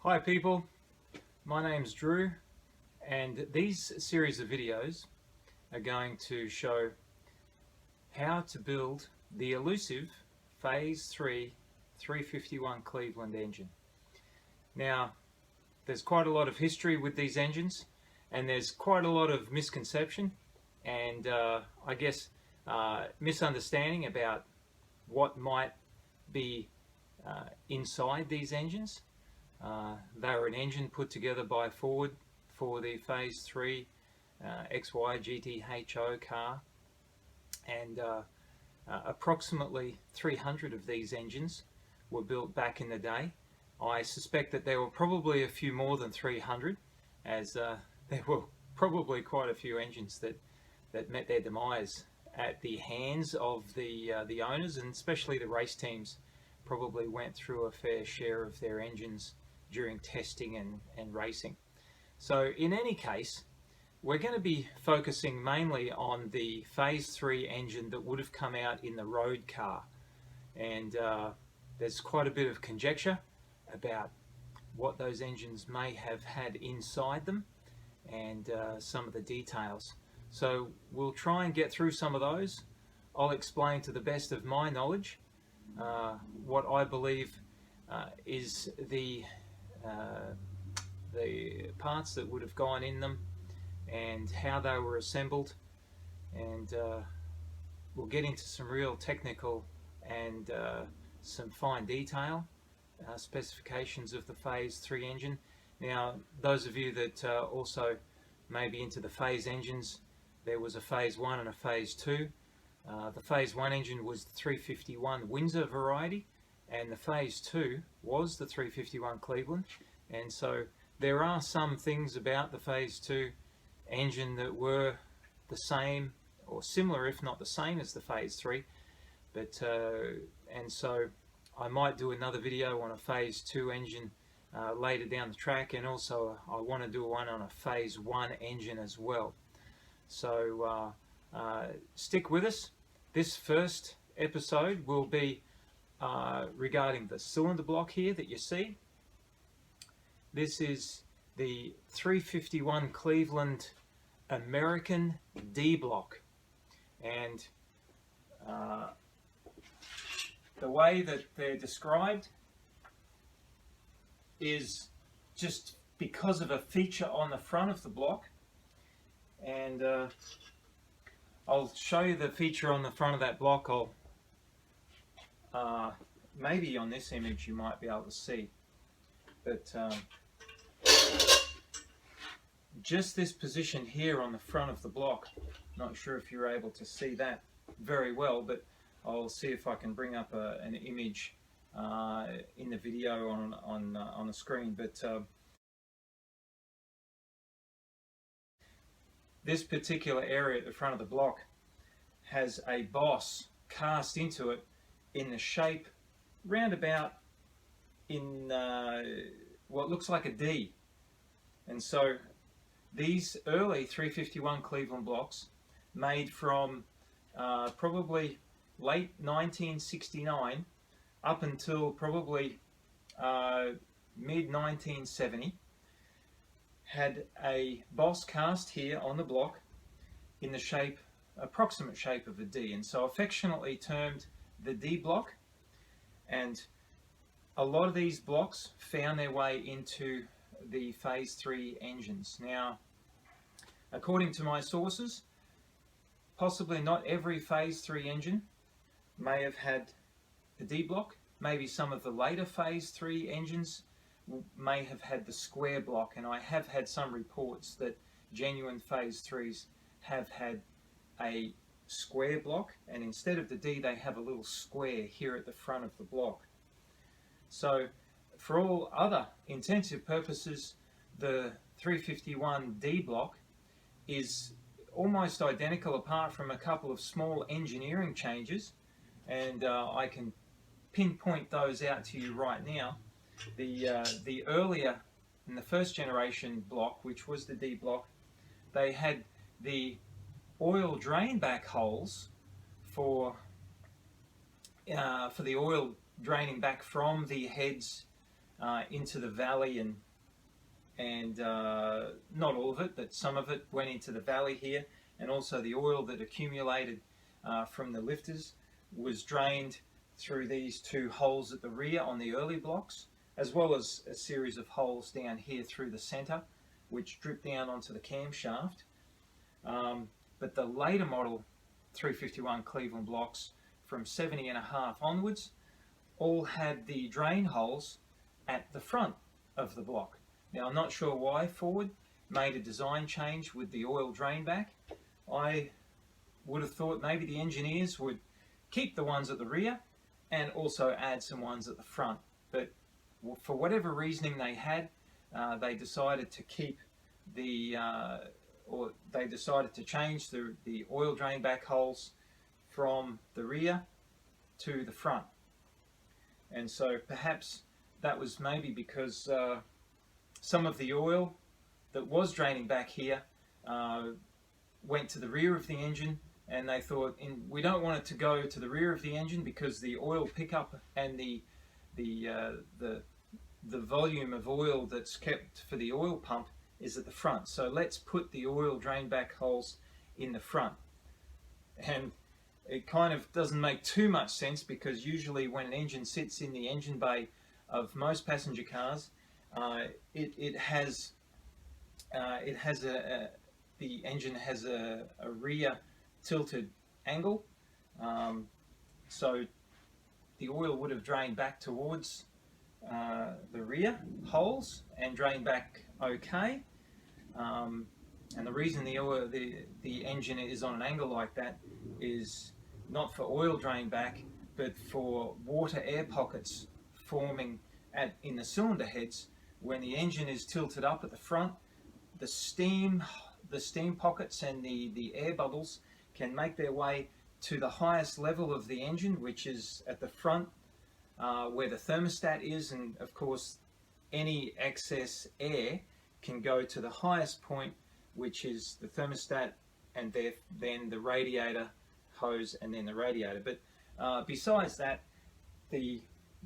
Hi people, my name's Drew, and these series of videos are going to show how to build the elusive Phase 3 351 Cleveland engine. Now, there's quite a lot of history with these engines, and there's quite a lot of misconception and I guess misunderstanding about what might be inside these engines. They were an engine put together by Ford for the Phase 3 XY GTHO car, and approximately 300 of these engines were built back in the day. I suspect that there were probably a few more than 300, as there were probably quite a few engines that met their demise at the hands of the owners, and especially the race teams probably went through a fair share of their engines during testing and racing. So in any case, we're going to be focusing mainly on the Phase 3 engine that would have come out in the road car, and there's quite a bit of conjecture about what those engines may have had inside them and some of the details. So we'll try and get through some of those. I'll explain to the best of my knowledge what I believe is the parts that would have gone in them and how they were assembled, and we'll get into some real technical and some fine detail specifications of the Phase 3 engine. Now, those of you that also may be into the phase engines, there was a Phase 1 and a Phase 2. The Phase 1 engine was the 351 Windsor variety, and the Phase 2 was the 351 Cleveland. And so there are some things about the Phase 2 engine that were the same or similar, if not the same, as the Phase 3. But and so I might do another video on a Phase 2 engine later down the track, and also I want to do one on a Phase 1 engine as well. So stick with us. This first episode will be regarding the cylinder block here that you see. This is the 351 Cleveland American D block, and the way that they're described is just because of a feature on the front of the block, and I'll show you the feature on the front of that block. I'll maybe on this image you might be able to see, but just this position here on the front of the block, not sure if you're able to see that very well, but I'll see if I can bring up an image in the video on the screen. But this particular area at the front of the block has a boss cast into it in the shape roundabout in what looks like a D. And so these early 351 Cleveland blocks, made from probably late 1969 up until probably mid 1970, had a boss cast here on the block in the shape, approximate shape of a D, and so affectionately termed the D block. And a lot of these blocks found their way into the Phase 3 engines. Now, according to my sources, possibly not every Phase 3 engine may have had the D block. Maybe some of the later Phase 3 engines may have had the square block, and I have had some reports that genuine Phase 3s have had a square block, and instead of the D they have a little square here at the front of the block. So for all other intensive purposes, the 351 D block is almost identical, apart from a couple of small engineering changes, and I can pinpoint those out to you right now. The earlier, in the first generation block, which was the D block, they had the oil drain back holes for the oil draining back from the heads into the valley, and not all of it, but some of it went into the valley here, and also the oil that accumulated from the lifters was drained through these two holes at the rear on the early blocks, as well as a series of holes down here through the centre, which drip down onto the camshaft. But the later model 351 Cleveland blocks from 70.5 onwards all had the drain holes at the front of the block. Now, I'm not sure why Ford made a design change with the oil drain back. I would have thought maybe the engineers would keep the ones at the rear and also add some ones at the front. But for whatever reasoning they had, they decided to keep they decided to change the oil drain back holes from the rear to the front. And so perhaps that was maybe because some of the oil that was draining back here went to the rear of the engine, and they thought, we don't want it to go to the rear of the engine because the oil pickup and the volume of oil that's kept for the oil pump is at the front. So let's put the oil drain back holes in the front. And it kind of doesn't make too much sense, because usually when an engine sits in the engine bay of most passenger cars, the engine has a rear tilted angle, so the oil would have drained back towards the rear holes and drained back okay. And the reason the engine is on an angle like that is not for oil drain back, but for water air pockets forming in the cylinder heads. When the engine is tilted up at the front, the steam pockets and the air bubbles can make their way to the highest level of the engine, which is at the front where the thermostat is, and of course any excess air can go to the highest point, which is the thermostat, and then the radiator hose, and then the radiator. But besides that, the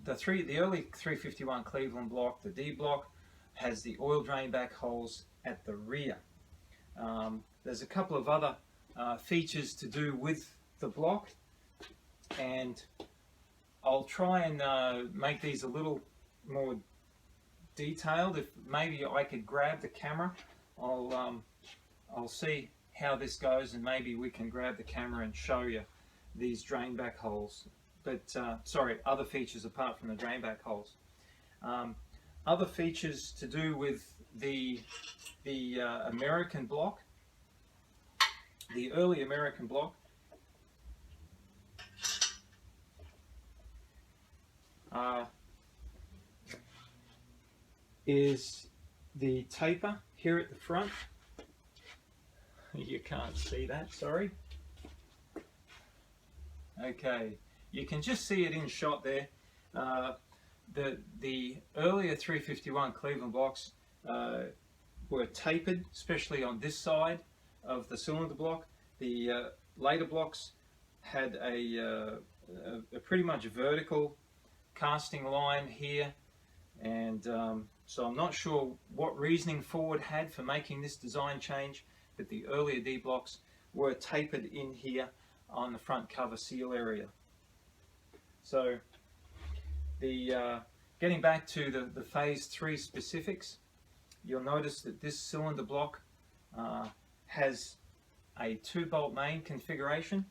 early 351 Cleveland block, the D block, has the oil drain back holes at the rear. There's a couple of other features to do with the block, and I'll try and make these a little more detailed. If maybe I could grab the camera, I'll see how this goes, and maybe we can grab the camera and show you these drain back holes. But sorry, other features apart from the drain back holes. Other features to do with the American block, the early American block, is the taper here at the front. You can't see that, sorry. Okay, you can just see it in shot there. The earlier 351 Cleveland blocks were tapered, especially on this side of the cylinder block. The later blocks had a pretty much vertical casting line here, and so I'm not sure what reasoning Ford had for making this design change, but the earlier D blocks were tapered in here on the front cover seal area. So getting back to the phase 3 specifics, you'll notice that this cylinder block has a 2-bolt main configuration.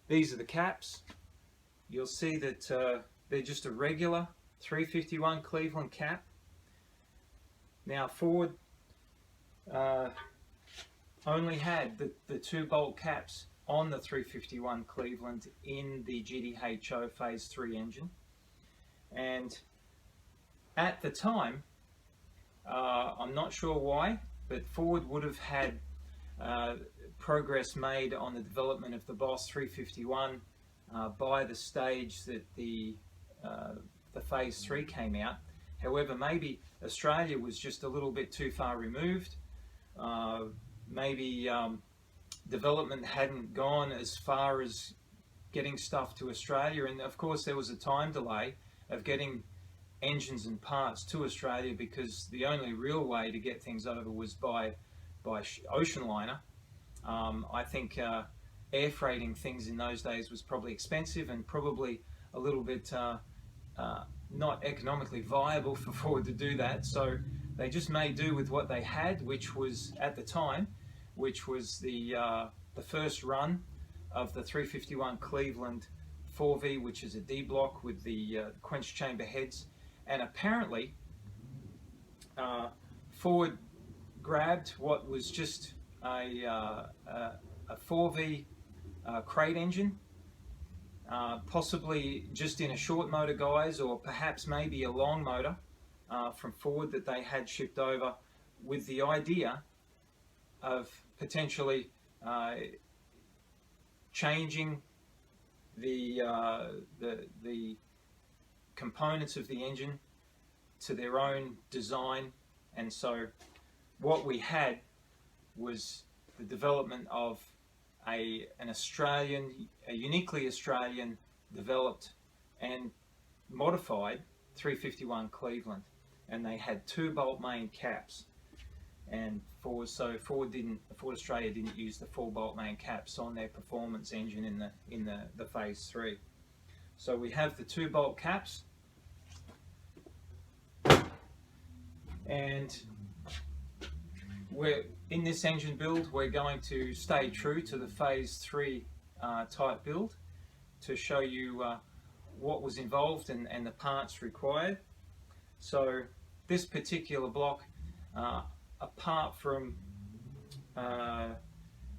These are the caps. You'll see that they're just a regular 351 Cleveland cap. Now Ford only had the 2-bolt caps on the 351 Cleveland in the GTHO Phase 3 engine, and at the time, I'm not sure why, but Ford would have had progress made on the development of the Boss 351 by the stage that the Phase 3 came out. However, maybe Australia was just a little bit too far removed. Maybe development hadn't gone as far as getting stuff to Australia, and of course there was a time delay of getting engines and parts to Australia, because the only real way to get things over was by ocean liner. I think air freighting things in those days was probably expensive and probably a little bit not economically viable for Ford to do that. So they just made do with what they had, which was at the time, which was the first run of the 351 Cleveland 4V, which is a D block with the quench chamber heads. And apparently Ford grabbed what was just a 4V crate engine, possibly just in a short motor guise, or perhaps maybe a long motor from Ford that they had shipped over, with the idea of potentially changing the components of the engine to their own design. And so what we had was the development of a uniquely Australian developed and modified 351 Cleveland, and they had 2-bolt main caps. And Ford Australia didn't use the 4-bolt main caps on their performance engine in the Phase 3. So we have the 2-bolt caps, and in this engine build we're going to stay true to the Phase 3 type build to show you what was involved and the parts required. So this particular block, apart from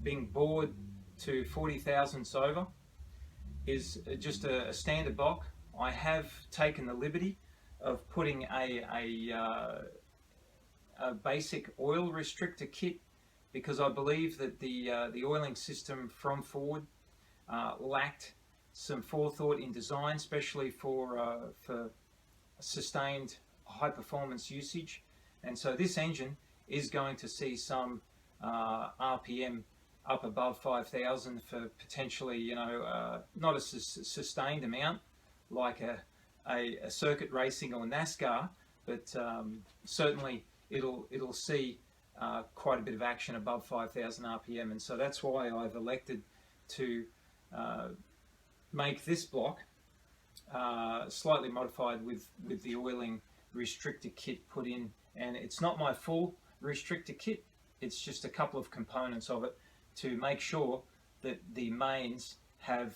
being bored to 40 thousandths over, is just a standard block. I have taken the liberty of putting a basic oil restrictor kit, because I believe that the oiling system from Ford lacked some forethought in design, especially for sustained high performance usage. And so this engine is going to see some RPM up above 5,000 for potentially, not a sustained amount like a circuit racing or NASCAR, but certainly it'll see quite a bit of action above 5,000 RPM. And so that's why I've elected to make this block slightly modified with the oiling restrictor kit put in. And it's not my full restrictor kit, it's just a couple of components of it to make sure that the mains have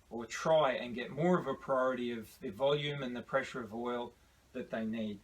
or try and get more of a priority of the volume and the pressure of oil that they need.